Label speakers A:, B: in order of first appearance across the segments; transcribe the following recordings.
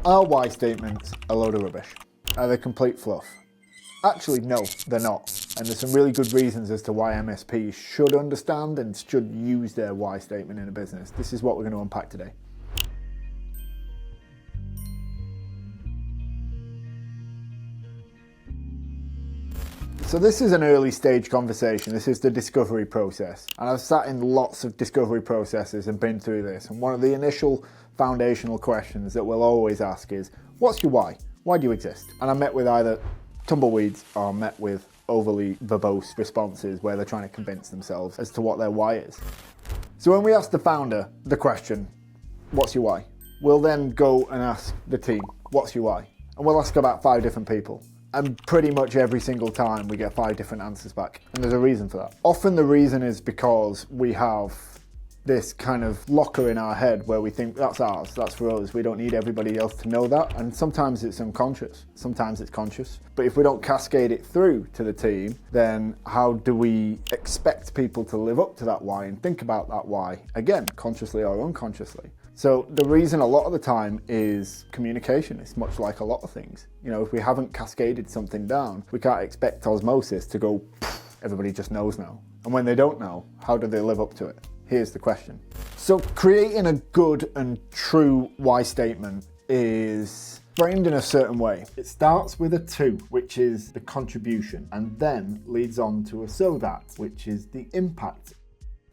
A: Are why statements a load of rubbish? Are they complete fluff? Actually, no, they're not. And there's some really good reasons as to why MSPs should understand and should use their why statement in a business. This is what we're going to unpack today. So this is an early stage conversation. This is the discovery process. And I've sat in lots of discovery processes and been through this. And one of the initial foundational questions that we'll always ask is, what's your why? Why do you exist? And I met with either tumbleweeds or met with overly verbose responses where they're trying to convince themselves as to what their why is. So when we ask the founder the question, what's your why? We'll then go and ask the team, what's your why? And we'll ask about 5 different people. And pretty much every single time we get 5 different answers back. And there's a reason for that. Often the reason is because we have this kind of locker in our head where we think that's ours, that's for us. We don't need everybody else to know that. And sometimes it's unconscious, sometimes it's conscious. But if we don't cascade it through to the team, then how do we expect people to live up to that why and think about that why, again, consciously or unconsciously? So the reason a lot of the time is communication. It's much like a lot of things. You know, if we haven't cascaded something down, we can't expect osmosis to go, everybody just knows now. And when they don't know, how do they live up to it? Here's the question. So creating a good and true why statement is framed in a certain way. It starts with a to, which is the contribution, and then leads on to a so that, which is the impact.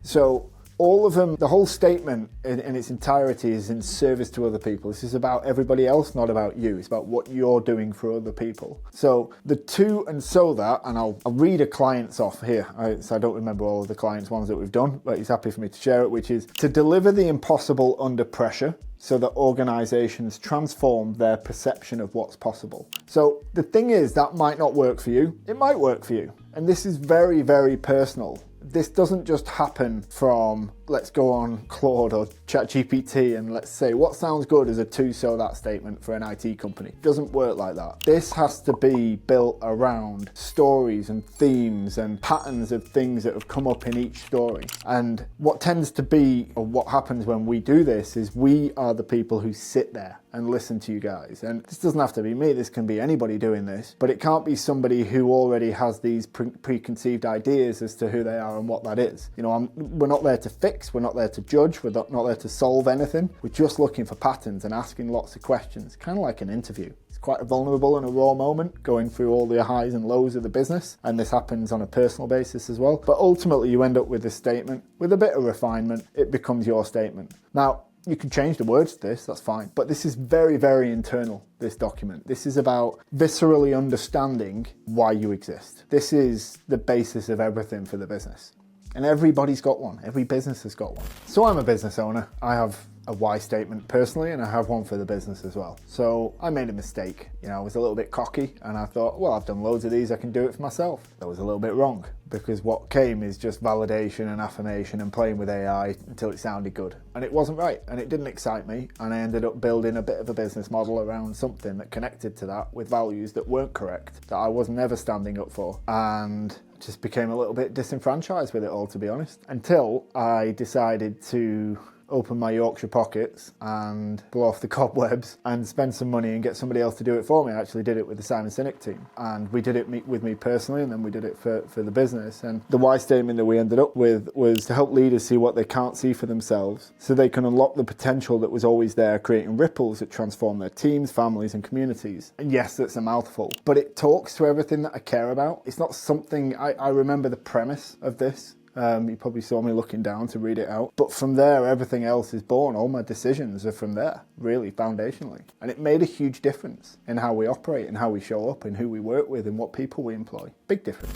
A: So all of them, the whole statement in its entirety is in service to other people. This is about everybody else, not about you. It's about what you're doing for other people. So the to and so that, and I'll read a client's off here. So I don't remember all of the clients' ones that we've done, but he's happy for me to share it, which is to deliver the impossible under pressure so that organizations transform their perception of what's possible. So the thing is, that might not work for you. It might work for you. And this is very, very personal. This doesn't just happen from, let's go on Claude or ChatGPT and let's say, what sounds good as a to so that statement for an IT company? It doesn't work like that. This has to be built around stories and themes and patterns of things that have come up in each story. And what tends to be, or what happens when we do this, is we are the people who sit there and listen to you guys. And this doesn't have to be me, this can be anybody doing this, but it can't be somebody who already has these preconceived ideas as to who they are and what that is. You know, we're not there to fix, we're not there to judge, we're not there to solve anything. We're just looking for patterns and asking lots of questions, kind of like an interview. It's quite a vulnerable and a raw moment, going through all the highs and lows of the business, and this happens on a personal basis as well. But ultimately you end up with this statement. With a bit of refinement, it becomes your statement. Now, you can change the words to this, that's fine. But this is very, very internal, this document. This is about viscerally understanding why you exist. This is the basis of everything for the business. And everybody's got one. Every business has got one. So I'm a business owner. I have a why statement personally, and I have one for the business as well. So I made a mistake. You know, I was a little bit cocky and I thought, well, I've done loads of these, I can do it for myself. That was a little bit wrong, because what came is just validation and affirmation and playing with AI until it sounded good. And it wasn't right, and it didn't excite me, and I ended up building a bit of a business model around something that connected to that with values that weren't correct, that I was never standing up for, and just became a little bit disenfranchised with it all, to be honest, until I decided to open my Yorkshire pockets and blow off the cobwebs and spend some money and get somebody else to do it for me. I actually did it with the Simon Sinek team, and we did it with me personally, and then we did it for the business. And the why statement that we ended up with was to help leaders see what they can't see for themselves so they can unlock the potential that was always there, creating ripples that transform their teams, families and communities. And yes, that's a mouthful, but it talks to everything that I care about. It's not something, I remember the premise of this. You probably saw me looking down to read it out. But from there, everything else is born. All my decisions are from there, really, foundationally. And it made a huge difference in how we operate and how we show up and who we work with and what people we employ. Big difference.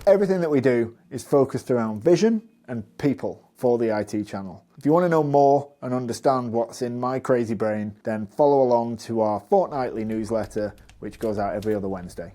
A: Everything that we do is focused around vision and people for the IT channel. If you want to know more and understand what's in my crazy brain, then follow along to our fortnightly newsletter, which goes out every other Wednesday.